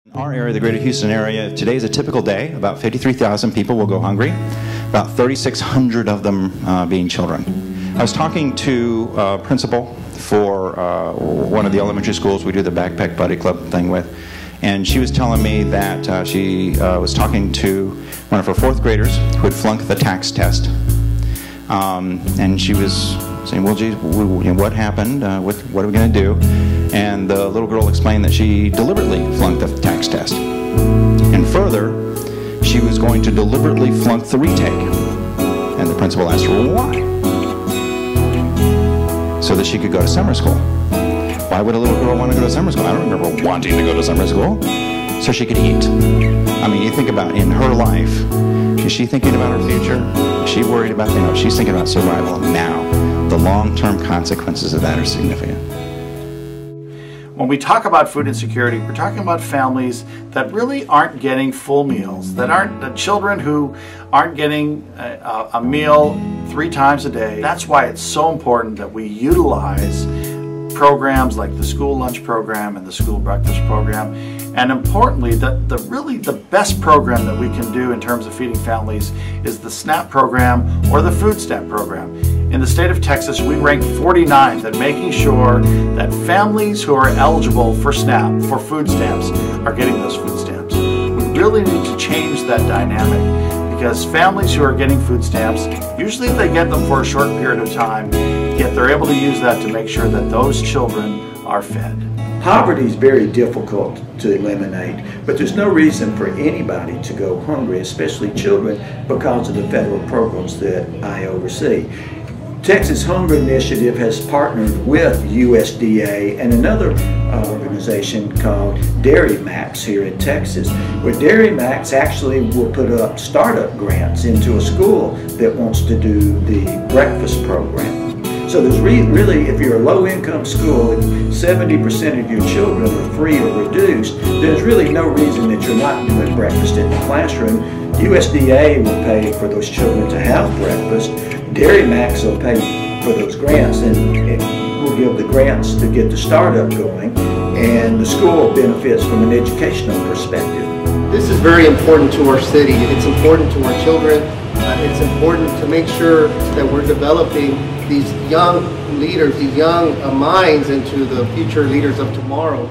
In our area, the greater Houston area, today is a typical day. About 53,000 people will go hungry, about 3,600 of them being children. I was talking to a principal for one of the elementary schools we do the Backpack Buddy Club thing with, and she was telling me that she was talking to one of her fourth graders who had flunked the tax test. And she was saying, well, geez, what happened? What are we going to do? And the little girl explained that she deliberately flunked the tax test. And further, she was going to deliberately flunk the retake. And the principal asked her, well, why? So that she could go to summer school. Why would a little girl want to go to summer school? I don't remember wanting to go to summer school. So she could eat. I mean, you think about in her life, is she thinking about her future? Is she worried about, she's thinking about survival now. The long-term consequences of that are significant. When we talk about food insecurity, we're talking about families that really aren't getting full meals, that aren't the children who aren't getting a meal 3 times a day. That's why it's so important that we utilize programs like the school lunch program and the school breakfast program. And importantly, really the best program that we can do in terms of feeding families is the SNAP program or the food stamp program. In the state of Texas, we rank 49th at making sure that families who are eligible for SNAP, for food stamps, are getting those food stamps. We really need to change that dynamic because families who are getting food stamps, usually they get them for a short period of time, yet they're able to use that to make sure that those children are fed. Poverty is very difficult to eliminate, but there's no reason for anybody to go hungry, especially children, because of the federal programs that I oversee. Texas Hunger Initiative has partnered with USDA and another organization called Dairy Max here in Texas, where Dairy Max actually will put up startup grants into a school that wants to do the breakfast program. So there's really, if you're a low-income school, if 70% of your children are free or reduced, there's really no reason that you're not doing breakfast in the classroom. USDA will pay for those children to have breakfast. Dairy Max will pay for those grants, and we'll give the grants to get the startup going, and the school benefits from an educational perspective. This is very important to our city. It's important to our children. It's important to make sure that we're developing these young leaders, these young minds into the future leaders of tomorrow.